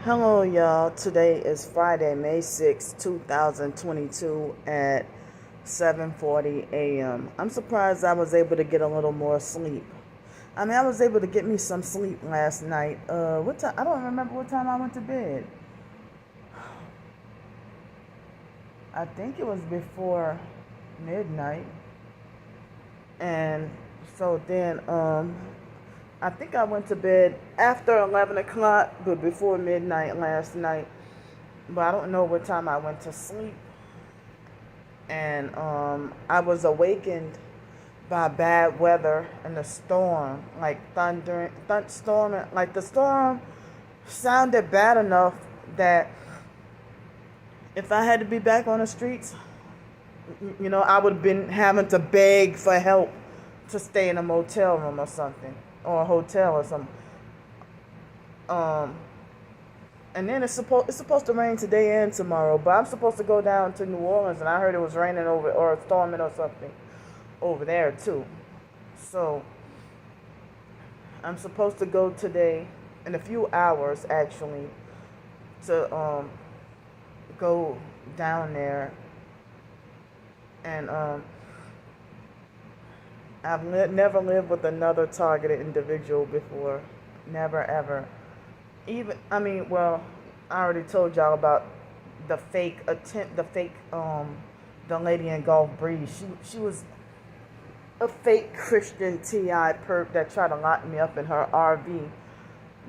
Hello, y'all. Today is Friday, May 6th, 2022 at 7:40 a.m. I'm surprised I was able to get a little more sleep. I was able to get me some sleep last night. What time? I don't remember what time I went to bed. I think it was before midnight. And so then, I think I went to bed after 11 o'clock, but before midnight last night. But I don't know what time I went to sleep. And I was awakened by bad weather and a storm, like thunderstorm. Like the storm sounded bad enough that if I had to be back on the streets, I would have been having to beg for help to stay in a motel room or something, or a hotel or something. Um, and then it's supposed to rain today and tomorrow, but I'm supposed to go down to New Orleans, and I heard it was raining over or storming or something over there too. So I'm supposed to go today in a few hours actually to go down there, and never lived with another targeted individual before, never ever. I already told y'all about the lady in Gulf Breeze. She was a fake Christian TI perp that tried to lock me up in her RV.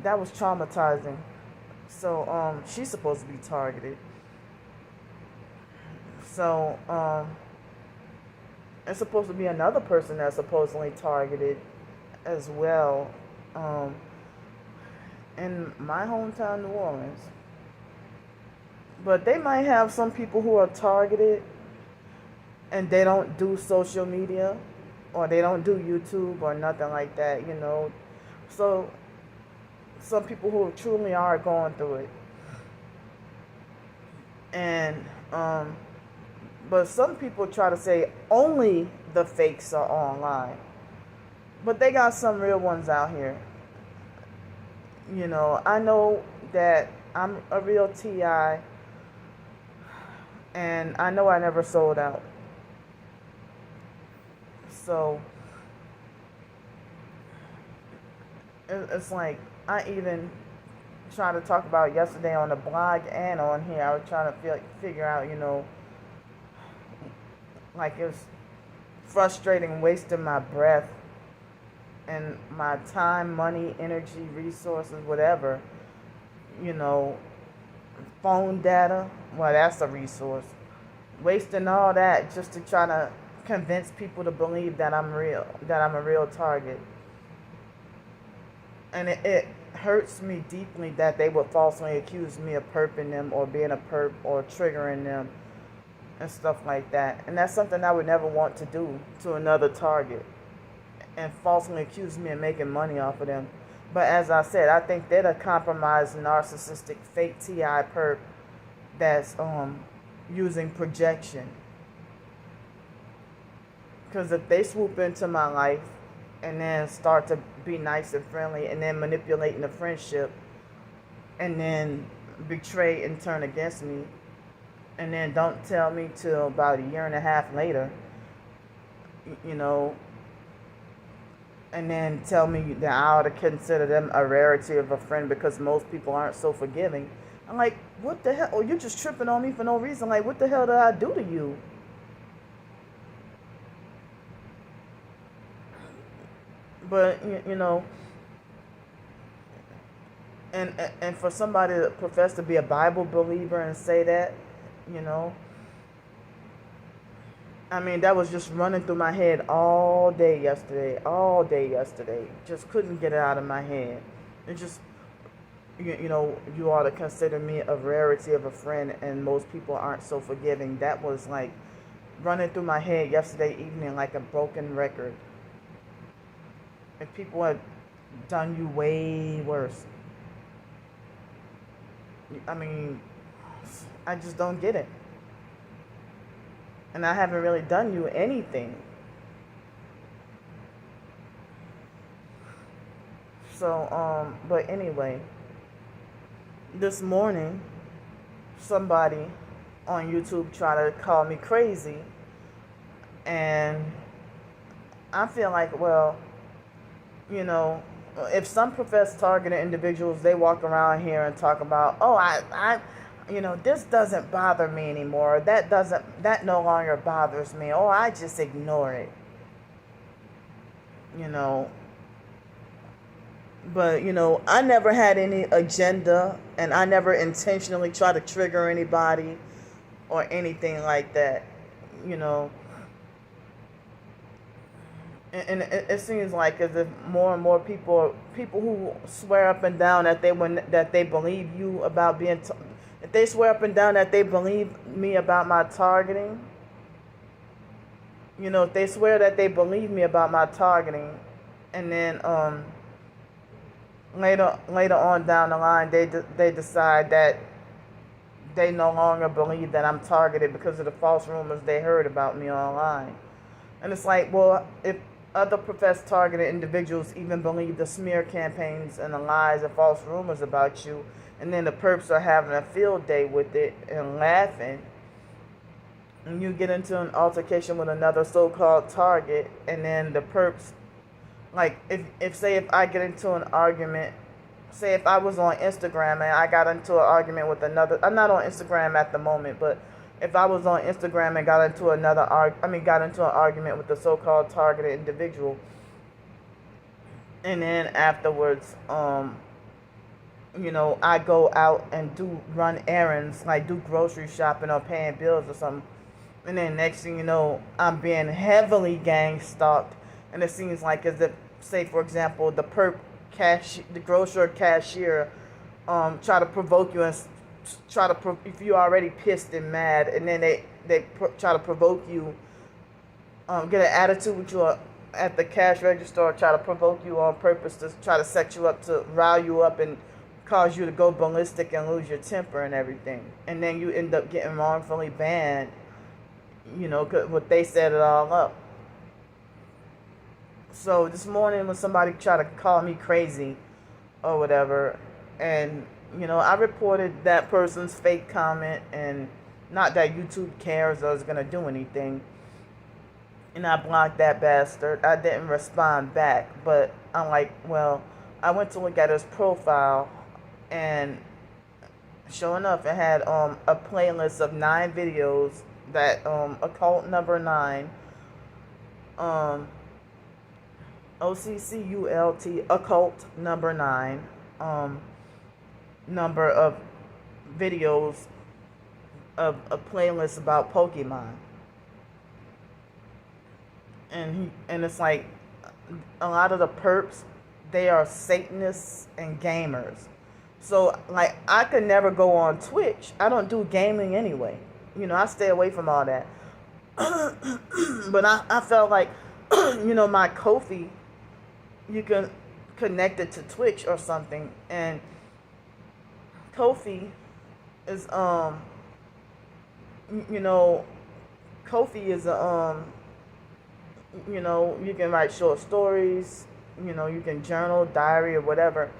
That was traumatizing. So she's supposed to be targeted. So it's supposed to be another person that's supposedly targeted as well, in my hometown, New Orleans. But they might have some people who are targeted and they don't do social media or they don't do YouTube or nothing like that. So some people who truly are going through it. And but some people try to say only the fakes are online. But they got some real ones out here. I know that I'm a real TI, and I know I never sold out. So it's like I even tried to talk about yesterday on the blog and on here. I was trying to figure out, like it's frustrating wasting my breath and my time, money, energy, resources, whatever, you know, phone data. Well, that's a resource. Wasting all that just to try to convince people to believe that I'm real, that I'm a real target. And it hurts me deeply that they would falsely accuse me of perping them or being a perp or triggering them and stuff like that. And that's something I would never want to do to another target, and falsely accuse me of making money off of them. But as I said, I think they're the compromised, narcissistic, fake TI perp that's using projection. Because if they swoop into my life and then start to be nice and friendly and then manipulating the friendship and then betray and turn against me and then don't tell me till about a year and a half later, you know, and then tell me that I ought to consider them a rarity of a friend because most people aren't so forgiving. I'm like, what the hell? Oh, you're just tripping on me for no reason. Like, what the hell did I do to you? But, and for somebody to profess to be a Bible believer and say that, you know, that was just running through my head all day yesterday. All day yesterday. Just couldn't get it out of my head. It just, you ought to consider me a rarity of a friend and most people aren't so forgiving. That was like running through my head yesterday evening like a broken record. If people had done you way worse. I just don't get it. And I haven't really done you anything. So, but anyway, this morning, somebody on YouTube tried to call me crazy, and I feel like, well, you know, if some profess targeted individuals, they walk around here and talk about, oh, this doesn't bother me anymore. That no longer bothers me. Oh, I just ignore it. You know, but, I never had any agenda, and I never intentionally try to trigger anybody or anything like that, you know. And it seems like as if more and more people who swear up and down that they believe you about being, if they swear up and down that they believe me about my targeting, if they swear that they believe me about my targeting, and then later on down the line they decide that they no longer believe that I'm targeted because of the false rumors they heard about me online. And it's like, well, if other professed targeted individuals even believe the smear campaigns and the lies and false rumors about you, and then the perps are having a field day with it and laughing, and you get into an altercation with another so-called target, and then the perps, like, if I get into an argument, say if I was on Instagram and I got into an argument with another, I'm not on Instagram at the moment, but if I was on Instagram and got into an argument with the so-called targeted individual, and then afterwards, I go out and run errands, like do grocery shopping or paying bills or something, and then next thing you know, I'm being heavily gang stalked, and it seems like as if, say for example, the grocer cashier, try to provoke you and if you're already pissed and mad, and then they try to provoke you, get an attitude with you at the cash register, or try to provoke you on purpose to try to set you up, to rile you up and cause you to go ballistic and lose your temper and everything, and then you end up getting wrongfully banned, cause what they set it all up. So this morning when somebody tried to call me crazy or whatever, and I reported that person's fake comment, and not that YouTube cares or is going to do anything, and I blocked that bastard. I didn't respond back, but I'm like, well, I went to look at his profile, and sure enough, it had a playlist of 9 videos that occult number 9, OCCULT, occult number 9, number of videos of a playlist about Pokemon, and it's like a lot of the perps, they are Satanists and gamers. So like I could never go on Twitch. I don't do gaming anyway. I stay away from all that. But I felt like my Ko-fi, you can connect it to Twitch or something, and Ko-fi is Ko-fi is you can write short stories, you can journal, diary, or whatever.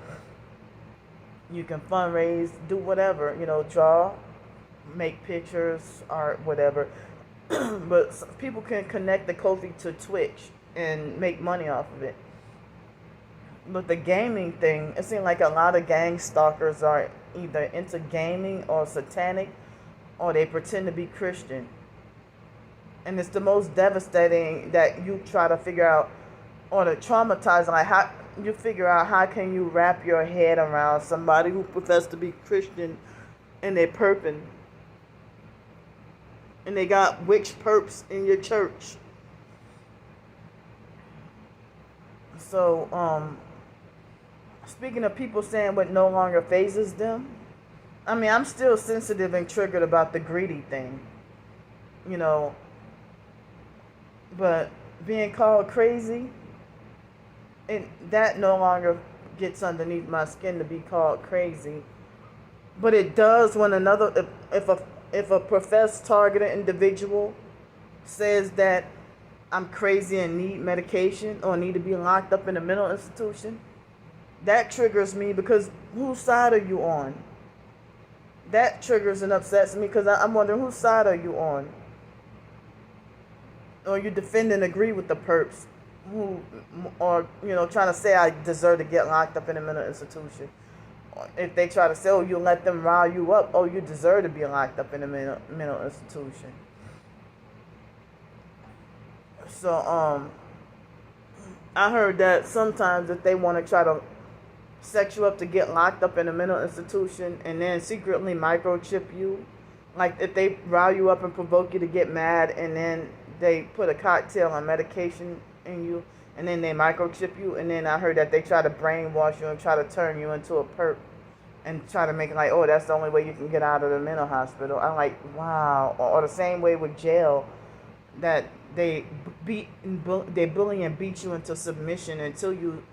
You can fundraise, do whatever, draw, make pictures, art, whatever. But people can connect the Ko-fi to Twitch and make money off of it. But the gaming thing, it seems like a lot of gang stalkers are either into gaming or satanic, or they pretend to be Christian. And it's the most devastating that you try to figure out, or the traumatizing, like how you figure out how can you wrap your head around somebody who professes to be Christian and they're perping. And they got witch perps in your church. So, speaking of people saying what no longer phases them, I mean, I'm still sensitive and triggered about the greedy thing, but being called crazy, that no longer gets underneath my skin to be called crazy. But it does when if a professed targeted individual says that I'm crazy and need medication or need to be locked up in a mental institution. That triggers me, because whose side are you on? that triggers and upsets me because I'm wondering whose side are you on, or you defend and agree with the perps who, or trying to say I deserve to get locked up in a mental institution. If they try to say, oh, you let them rile you up, oh, you deserve to be locked up in a mental institution. So I heard that sometimes if they want to try to set you up to get locked up in a mental institution and then secretly microchip you, like if they rile you up and provoke you to get mad and then they put a cocktail on medication in you and then they microchip you, and then I heard that they try to brainwash you and try to turn you into a perp and try to make it like, oh, that's the only way you can get out of the mental hospital. I'm like, wow. Or the same way with jail, that they bully and beat you into submission until you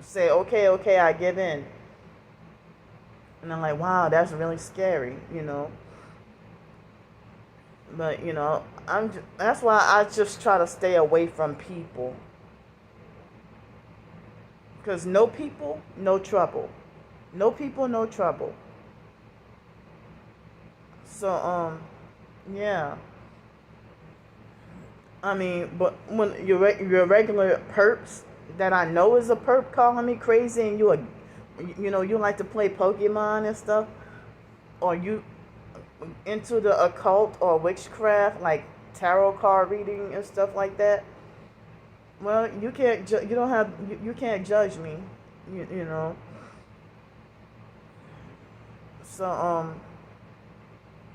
say, okay, I give in. And I'm like, wow, that's really scary, But that's why I just try to stay away from people. Because no people, no trouble. No people, no trouble. So, yeah. I mean, but when your regular perps that I know is a perp calling me crazy, and you like to play Pokemon and stuff, or you into the occult or witchcraft, like tarot card reading and stuff like that. Well, you can't. You can't judge me. You know. So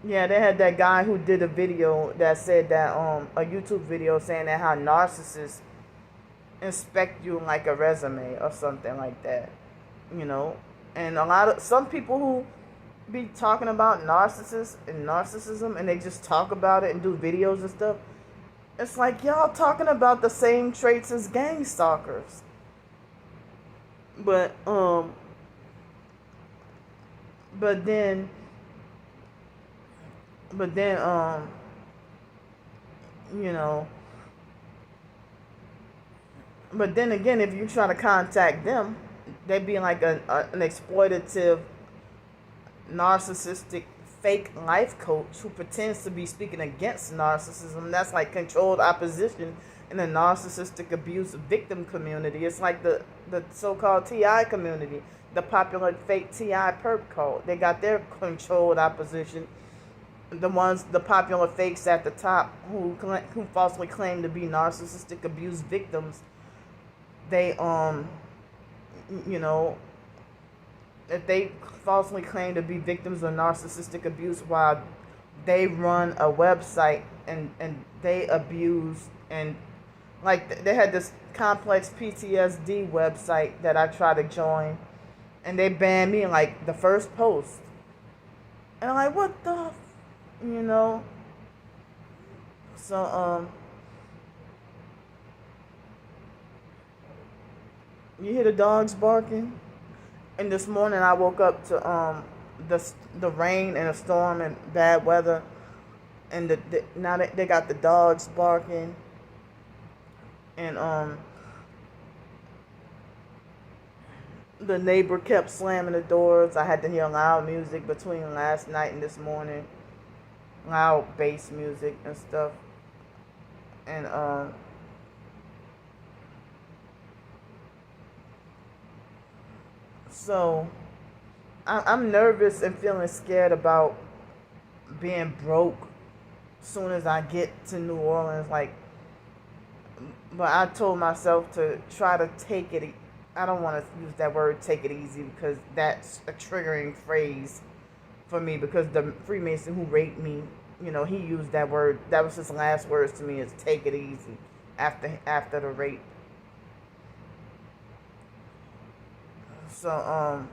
yeah, they had that guy who did a video that said that a YouTube video saying that how narcissists inspect you like a resume or something like that. And some people who be talking about narcissism and they just talk about it and do videos and stuff. It's like y'all talking about the same traits as gang stalkers. But then but then again, if you try to contact them, they be like an exploitative, narcissistic, fake life coach who pretends to be speaking against narcissism. That's like controlled opposition in the narcissistic abuse victim community. It's like the so-called TI community, the popular fake TI perp cult. They got their controlled opposition. The popular fakes at the top who falsely claim to be narcissistic abuse victims. They if they falsely claim to be victims of narcissistic abuse while they run a website and they abuse, and like they had this complex PTSD website that I tried to join, and they banned me like the first post, and I'm like, what the so you hear the dogs barking? And this morning I woke up to the rain and the storm and bad weather, and now they got the dogs barking, and the neighbor kept slamming the doors. I had to hear loud music between last night and this morning, loud bass music and stuff, and so I'm nervous and feeling scared about being broke soon as I get to New Orleans. But I told myself to try to take it. I don't want to use that word, take it easy, because that's a triggering phrase for me, because the Freemason who raped me, he used that word. That was his last words to me, is take it easy after the rape. So,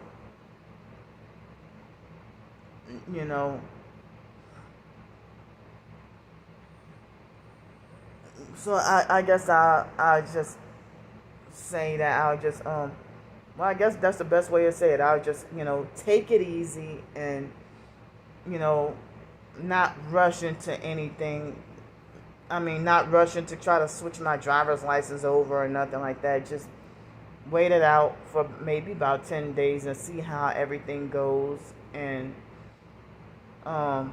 so I guess I just say that I'll just, well, I guess that's the best way to say it. I'll just, take it easy and, not rush into anything. I mean, not rushing to try to switch my driver's license over or nothing like that. Just wait it out for maybe about 10 days and see how everything goes. And Um,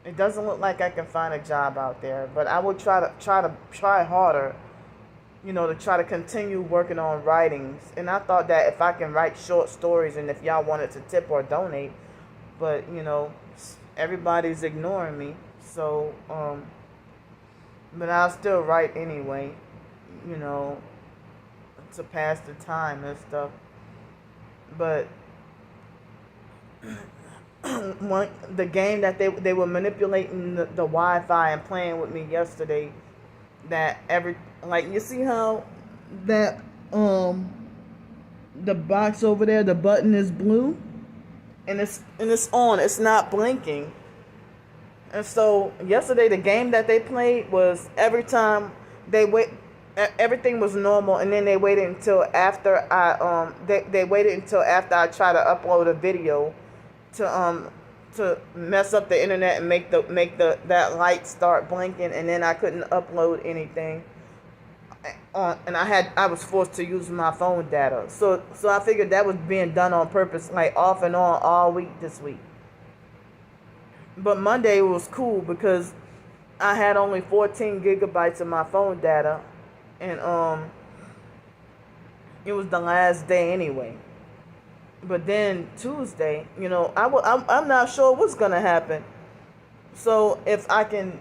it doesn't look like I can find a job out there, but I will try harder, to try to continue working on writings. And I thought that if I can write short stories and if y'all wanted to tip or donate, but everybody's ignoring me. So, but I'll still write anyway, you know, to pass the time and stuff. But the game that they were manipulating the Wi-Fi and playing with me yesterday, that you see how that the box over there, the button is blue, and it's on, it's not blinking. And so yesterday the game that they played was every time everything was normal, and then they waited until after they waited until after I tried to upload a video to mess up the internet and make that light start blinking, and then I couldn't upload anything and I was forced to use my phone data. So I figured that was being done on purpose, like off and on all week this week. But Monday was cool because I had only 14 gigabytes of my phone data, and it was the last day anyway. But then Tuesday, I'm not sure what's gonna happen. So if I can,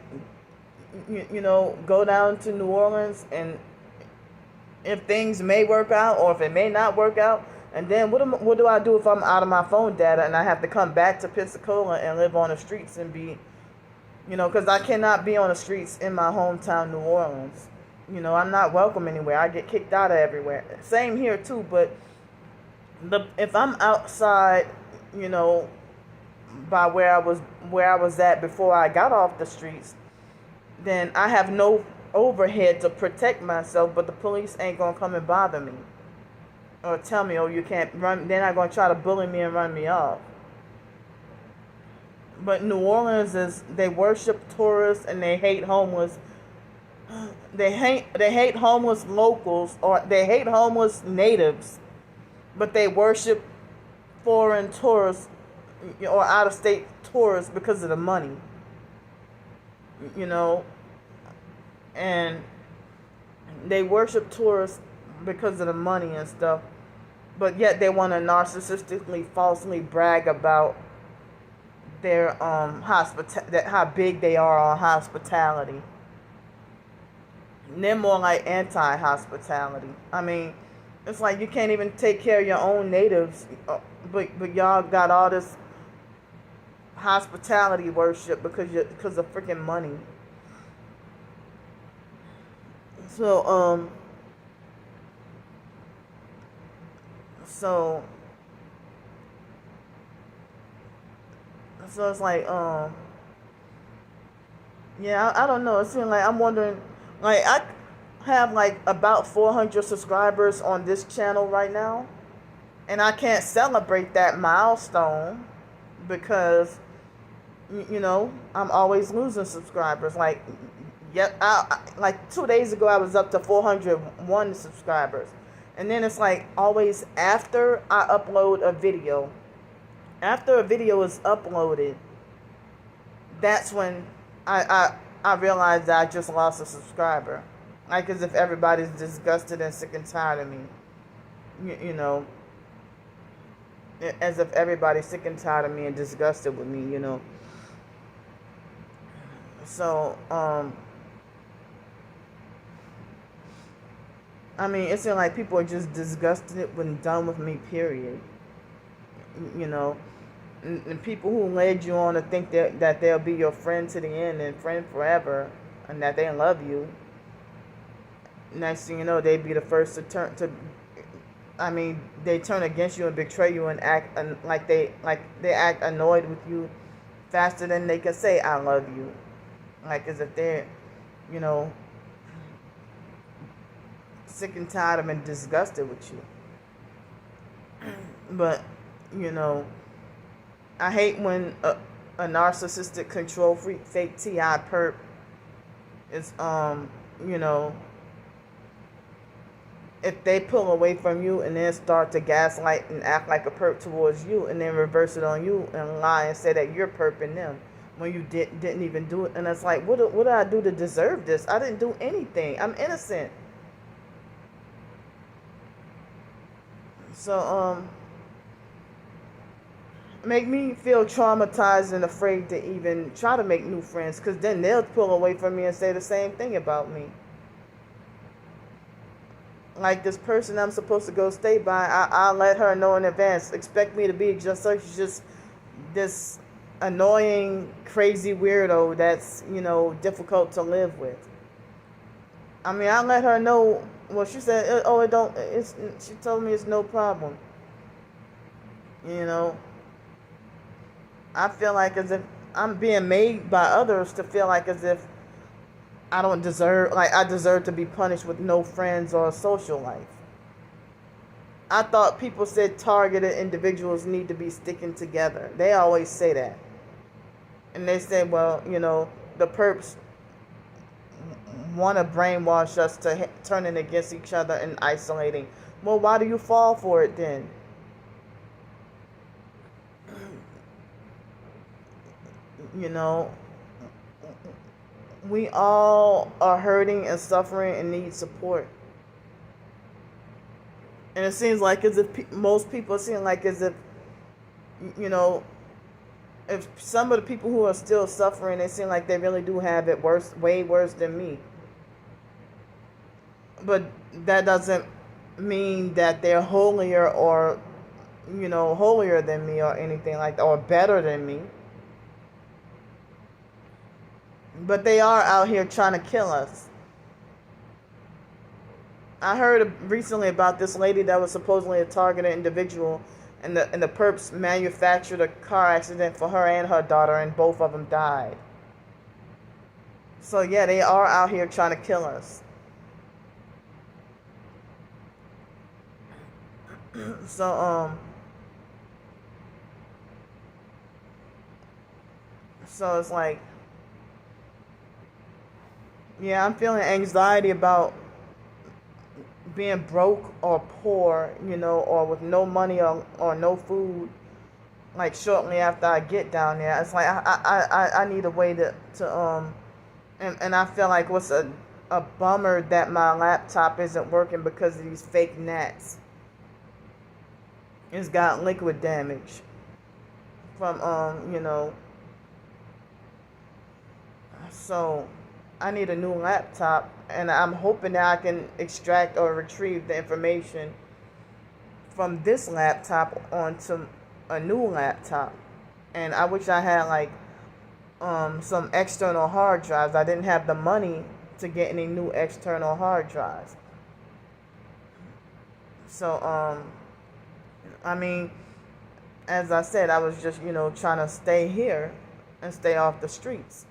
go down to New Orleans, and if things may work out or if it may not work out, and then what do I do if I'm out of my phone data and I have to come back to Pensacola and live on the streets and be, because I cannot be on the streets in my hometown, New Orleans. I'm not welcome anywhere. I get kicked out of everywhere. Same here too, but if I'm outside, by where I was at before I got off the streets, then I have no overhead to protect myself, but the police ain't gonna come and bother me or tell me, oh, you can't run. They're not gonna try to bully me and run me off. But New Orleans they worship tourists and they hate homeless. They hate homeless locals, or they hate homeless natives, but they worship foreign tourists or out of state tourists because of the money. And they worship tourists because of the money and stuff, but yet they want to narcissistically, falsely brag about their how big they are on hospitality. And they're more like anti-hospitality. I mean, it's like you can't even take care of your own natives, but y'all got all this hospitality worship because of freaking money. So so it's like yeah, I don't know. It seems like I'm wondering, like I have like about 400 subscribers on this channel right now, and I can't celebrate that milestone because I'm always losing subscribers. Like like 2 days ago I was up to 401 subscribers, and then it's like always after I upload a video, after a video is uploaded, that's when I realize that I just lost a subscriber. Like as if everybody's disgusted and sick and tired of me. As if everybody's sick and tired of me and disgusted with me, So, I mean, it seems like people are just disgusted when done with me, period. And people who led you on to think that they'll be your friend to the end and friend forever, and that they love you. Next thing you know, they'd be the first to they turn against you and betray you and act like they act annoyed with you faster than they can say I love you. Like as if they're, sick and tired of and disgusted with you. But, I hate when a narcissistic control freak, fake T.I. perp is, if they pull away from you and then start to gaslight and act like a perp towards you, and then reverse it on you and lie and say that you're perping them when you didn't even do it. And it's like, what did I do to deserve this? I didn't do anything. I'm innocent. So make me feel traumatized and afraid to even try to make new friends, because then they'll pull away from me and say the same thing about me. Like this person I'm supposed to go stay by, I'll let her know in advance. Expect me to be just this annoying, crazy weirdo that's, difficult to live with. I mean, I let her know. Well, she said, "Oh, it don't." She told me it's no problem. I feel like as if I'm being made by others to feel like as if I don't deserve, like I deserve to be punished with no friends or a social life. I thought people said targeted individuals need to be sticking together. They always say that. And they say, well, the perps want to brainwash us to turning against each other and isolating. Well, why do you fall for it then? We all are hurting and suffering and need support. And it seems like as if most people seem like as if, if some of the people who are still suffering, they seem like they really do have it worse, way worse than me. But that doesn't mean that they're holier or, holier than me or anything like that, or better than me. But they are out here trying to kill us. I heard recently about this lady that was supposedly a targeted individual, and the perps manufactured a car accident for her and her daughter, and both of them died. So yeah, they are out here trying to kill us. So it's like, yeah, I'm feeling anxiety about being broke or poor, or with no money or no food, like shortly after I get down there. It's like I need a way to and I feel like what's a bummer that my laptop isn't working because of these fake gnats. It's got liquid damage from so I need a new laptop, and I'm hoping that I can extract or retrieve the information from this laptop onto a new laptop. And I wish I had like some external hard drives. I didn't have the money to get any new external hard drives. So I mean, as I said, I was just trying to stay here and stay off the streets.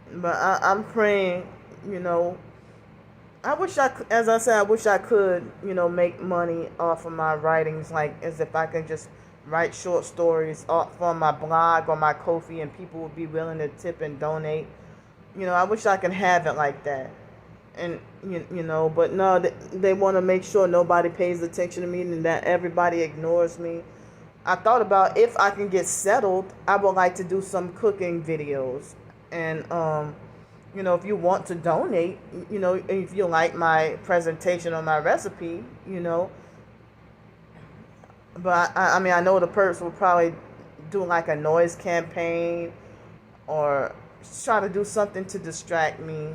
But I'm praying, I wish as I said, I wish I could, make money off of my writings, like as if I could just write short stories off on my blog or my Ko-fi, and people would be willing to tip and donate. I wish I could have it like that. And, but no, they want to make sure nobody pays attention to me and that everybody ignores me. I thought about if I can get settled, I would like to do some cooking videos. And, if you want to donate, if you like my presentation or my recipe, but I mean, I know the perps will probably do like a noise campaign or try to do something to distract me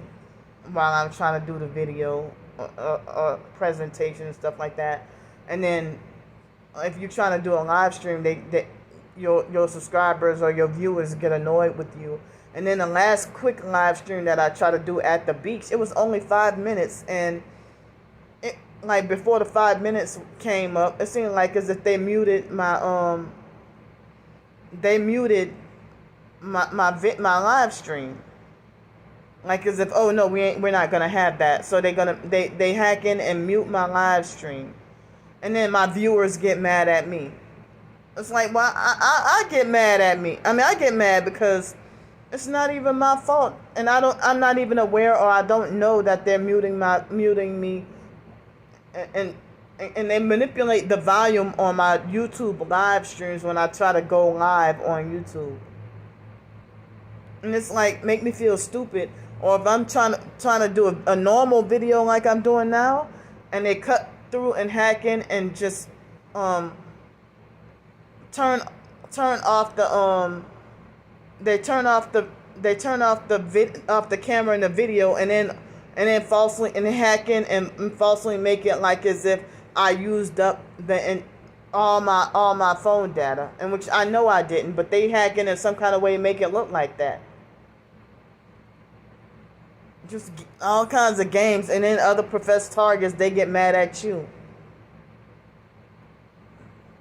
while I'm trying to do the video or presentation and stuff like that. And then if you're trying to do a live stream, your subscribers or your viewers get annoyed with you. And then the last quick live stream that I tried to do at the beach, it was only 5 minutes, and it, like before the 5 minutes came up, it seemed like as if they muted my my live stream, like as if, oh no, we're not gonna have that, so they hack in and mute my live stream, and then my viewers get mad at me. It's like, well, I get mad at me. I mean, I get mad because it's not even my fault and I'm not even aware, or I don't know that they're muting me, and they manipulate the volume on my YouTube live streams when I try to go live on YouTube. And it's like, make me feel stupid. Or if I'm trying to do a normal video like I'm doing now, and they cut through and hack in and just turn off the they turn off the off the camera in the video, and then falsely and hack in and falsely make it like as if I used up all my phone data, and which I know I didn't, but they hack in some kind of way and make it look like that. Just all kinds of games, and then other professed targets, they get mad at you.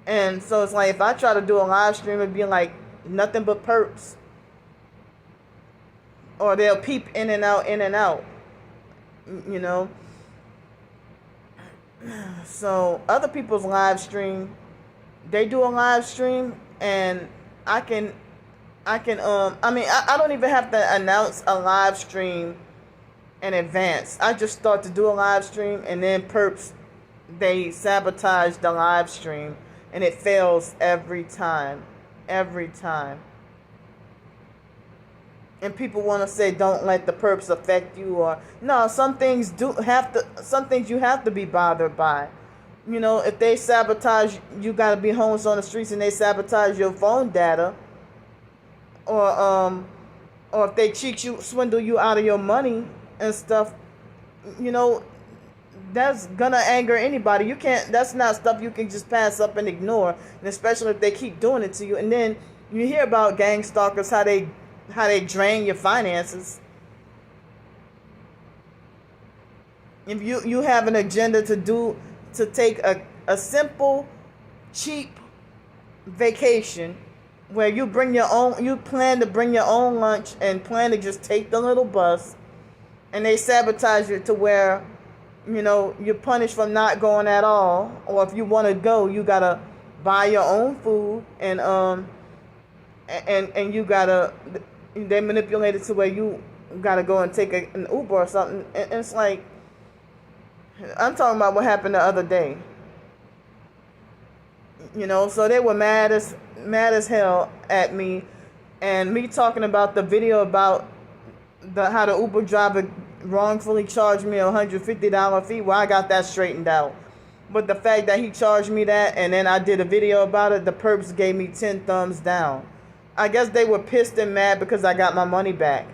And so it's like, if I try to do a live stream, it'd be like nothing but perps. Or they'll peep in and out, you know. So other people's live stream, they do a live stream, and I mean, I don't even have to announce a live stream in advance. I just start to do a live stream, and then perps, they sabotage the live stream, and it fails every time. And people want to say, don't let the perps affect you, or no, some things you have to be bothered by. You know, if they sabotage, you got to be homeless on the streets, and they sabotage your phone data, or if they swindle you out of your money and stuff, you know, that's gonna anger anybody. That's not stuff you can just pass up and ignore, and especially if they keep doing it to you. And then you hear about gang stalkers, how they drain your finances. If you have an agenda to take a simple, cheap vacation where you plan to bring your own lunch and plan to just take the little bus, and they sabotage it to where, you know, you're punished from not going at all. Or if you want to go, you gotta buy your own food, and you gotta, they manipulate it to where you gotta go and take an Uber or something. And it's like, I'm talking about what happened the other day. You know, so they were mad as hell at me, and me talking about the video about how the Uber driver wrongfully charged me a $150 fee. Well, I got that straightened out. But the fact that he charged me that, and then I did a video about it, the perps gave me 10 thumbs down. I guess they were pissed and mad because I got my money back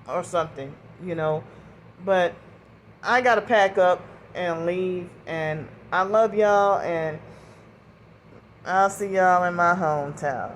or something, you know. But I got to pack up and leave, and I love y'all, and I'll see y'all in my hometown.